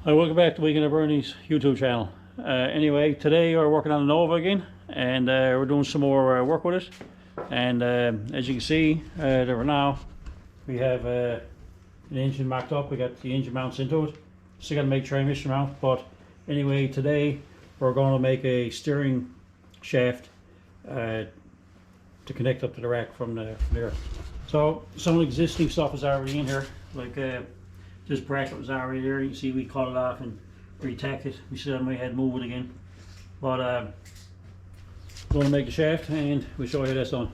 Hi, welcome back to Weekend at Bernie's YouTube channel. Anyway, today we're working on the Nova again, and we're doing some more work with it. And as you can see, there now we have an engine mocked up. We got the engine mounts into it. Still got to make transmission mount, but anyway, today we're going to make a steering shaft to connect up to the rack from there. So some of the existing stuff is already in here, like this bracket was already there. You can see we cut it off and retacked it. We still may had to move it again, but going to make the shaft and we'll show you how that's done.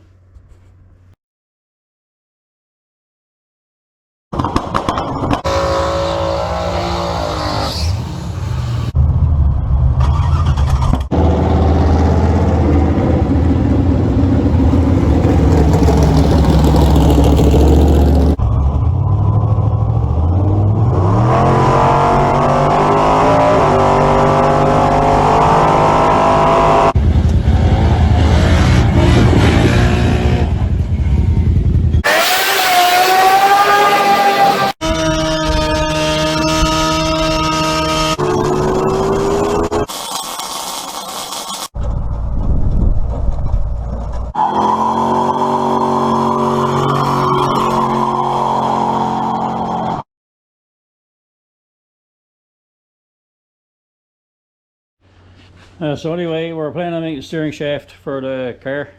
So anyway, we're planning on making a steering shaft for the car.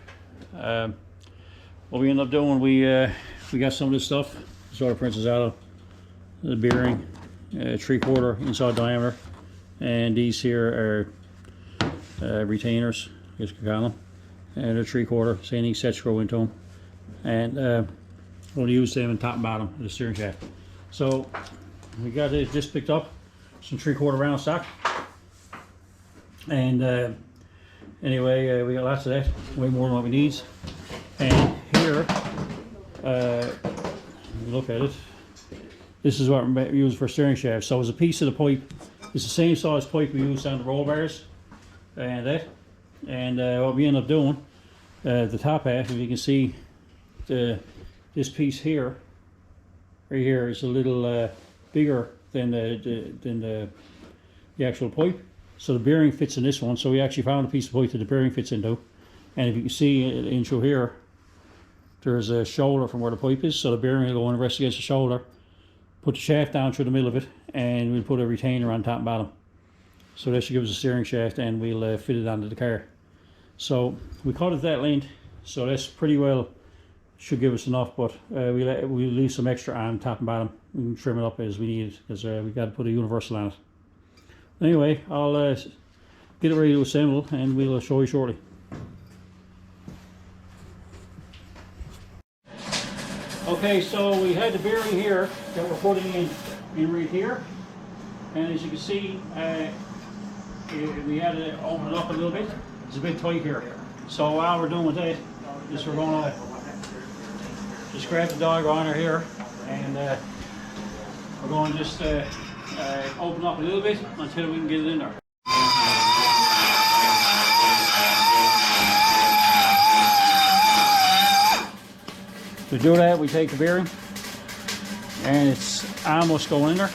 What we end up doing, we got some of this stuff. Sort of prints out of the bearing, 3/4 inside diameter, and these here are retainers, I guess you could call them, and they're 3/4. So you need set screw into them, and we're going to use them in top and bottom of the steering shaft. So we got this picked up, some 3/4 round stock. And anyway, we got lots of that, way more than what we need. And here, look at it. This is what we use for steering shaft. So it's a piece of the pipe. It's the same size pipe we use on the roll bars and that. And what we end up doing, the top half, if you can see, this piece here, right here, is a little bigger than the actual pipe. So the bearing fits in this one. So we actually found a piece of pipe that the bearing fits into. And if you can see in through here, there's a shoulder from where the pipe is. So the bearing will go and rest against the shoulder. Put the shaft down through the middle of it, and we'll put a retainer on top and bottom. So that should give us a steering shaft, and we'll fit it onto the car. So we cut it that length, so that's pretty well, should give us enough, but we'll leave some extra on top and bottom. We can trim it up as we need it, because we got to put a universal on it. Anyway, I'll get it ready to assemble, and we'll show you shortly. Okay, so we had the bearing here that we're putting in right here, and as you can see, we had to open it up a little bit. It's a bit tight here. So while we're doing with that, is we're going to just grab the dog grinder here, and we're going to just open up a little bit until we can get it in there. To do that, we take the bearing, and it's almost going in there.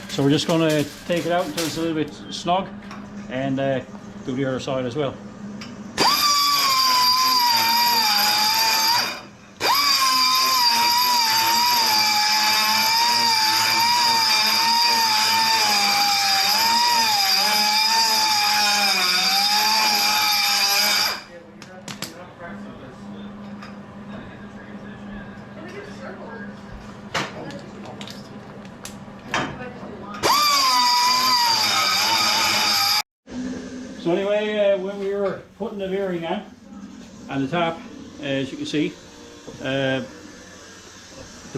So we're just going to take it out until it's a little bit snug, and do the other side as well. So anyway, when we were putting the bearing on the top, as you can see, the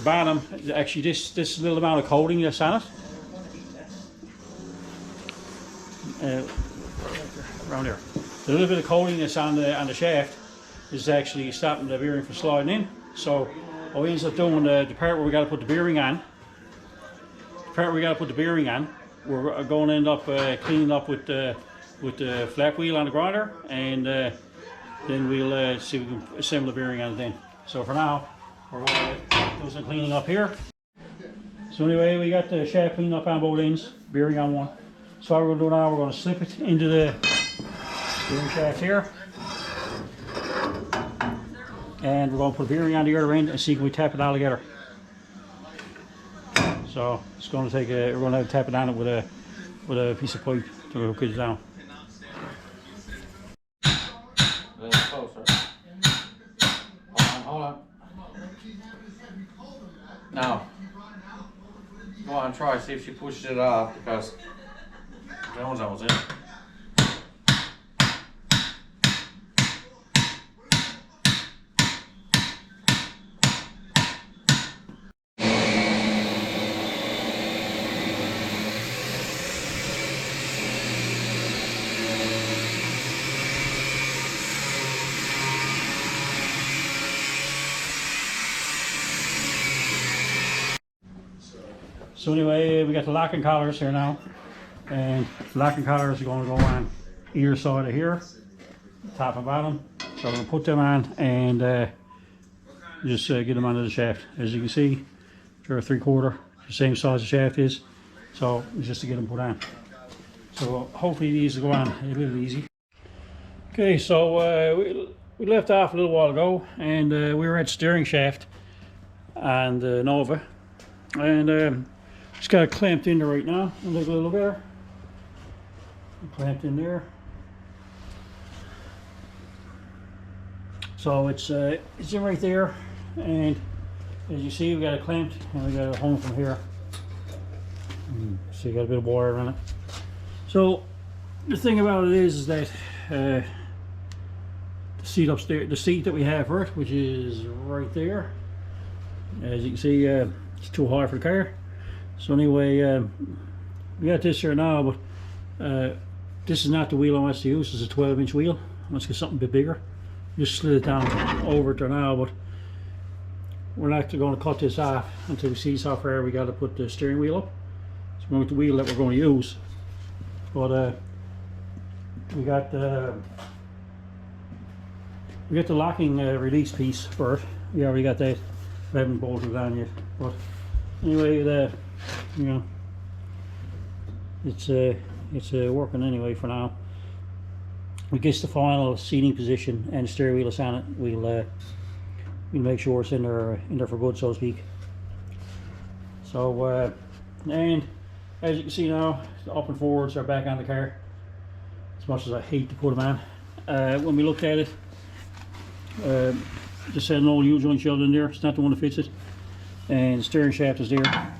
bottom, actually this little amount of coating that's on it, around there, the little bit of coating that's on the shaft is actually stopping the bearing from sliding in. So what we end up doing, the part where we got to put the bearing on, we're going to end up cleaning up with the flat wheel on the grinder, and then we'll see if we can assemble the bearing on it then. So for now, we're going to do some cleaning up here. So anyway, we got the shaft cleaned up on both ends, bearing on one. So what we're going to do now, we're going to slip it into the bearing shaft here. And we're going to put a bearing on the other end and see if we tap it all together. So it's going to take we're going to tap it on it with a piece of pipe to hook it down. A little closer. Hold on. Now, go on, try, see if she pushes it off, because that one's almost in. So anyway, we got the locking collars here now, and the locking collars are going to go on either side of here, top and bottom. So we'll put them on and just get them onto the shaft. As you can see, they're a 3/4, the same size the shaft is. So it's just to get them put on. So hopefully these will go on a little easy. Okay, so we left off a little while ago, and we were at steering shaft and Nova, and just got it clamped in there right now. Look a little better. Clamped in there. So it's in right there, and as you see, we got it clamped, and we got it home from here. So you got a bit of wire on it. So the thing about it is that the seat upstairs, the seat that we have for it, which is right there, as you can see, it's too high for the car. So anyway, we got this here now, but this is not the wheel I want to use. It's a 12-inch wheel. Let's get something a bit bigger. Just slid it down over it there now, but we're not going to cut this off until we see how far we got to put the steering wheel up. So we're going with the wheel that we're going to use. But we got the locking release piece for it. We already got that. We haven't bolted it on yet. But anyway, you know, it's working anyway for now. We get the final seating position and the steering wheel is on it. We'll make sure it's in there for good, so to speak. So and as you can see now, the up and forwards are back on the car. As much as I hate to put them on, when we looked at it, just had an old U-joint shoved in there. It's not the one that fits it, and the steering shaft is there.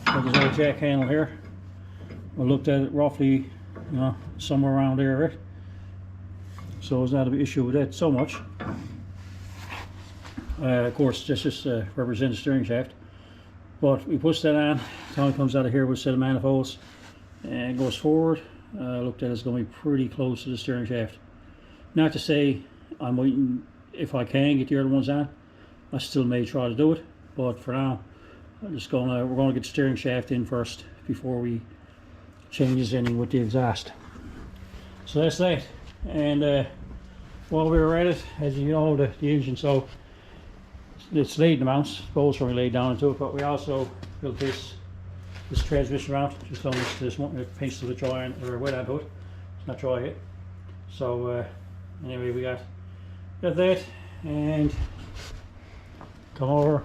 So there's a jack handle here. We looked at it roughly, you know, somewhere around there, right? So there's not an issue with that so much. Of course, this just represents the steering shaft. But we push that on, it comes out of here with a set of manifolds, and it goes forward. Looked at it, it's going to be pretty close to the steering shaft. Not to say I'm waiting, if I can get the other ones on, I still may try to do it. But for now, we're going to get the steering shaft in first before we change anything with the exhaust. So that's that. And while we were at it, as you know, the engine, so it's laid the mounts, bolts are laid down into it, but we also built this transmission mount just on this one. It paints the dry on, or wet onto it. It's not dry yet. So anyway, we got that, and come over.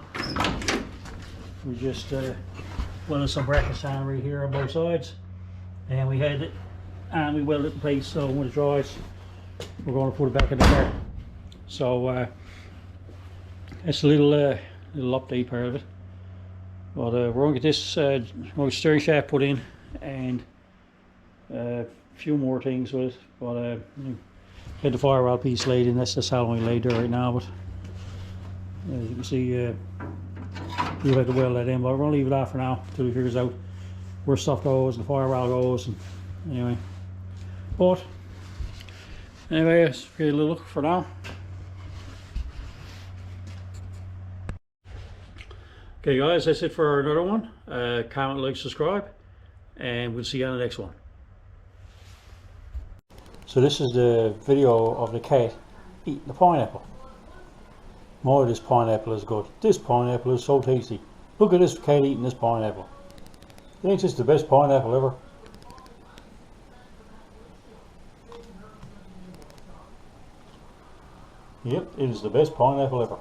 We just welded some brackets on right here on both sides, and we had it, and we welded it in place. So when it dries, we're going to put it back in the car. So that's a little update part of it. But we're going to get this steering shaft put in, and a few more things with it. But had the firewall piece laid in. That's how we laid there right now. But as you can see, we'll have to weld that in. But we're going to leave it off for now until we figures out where stuff goes and the firewall goes. And anyway, but anyway, let's get a little look for now. Okay guys, that's it for another one. Comment, like, subscribe, and we'll see you on the next one. So this is the video of the cat eating the pineapple. My, this pineapple is good. This pineapple is so tasty. Look at this cat eating this pineapple. Ain't this the best pineapple ever? Yep, it is the best pineapple ever.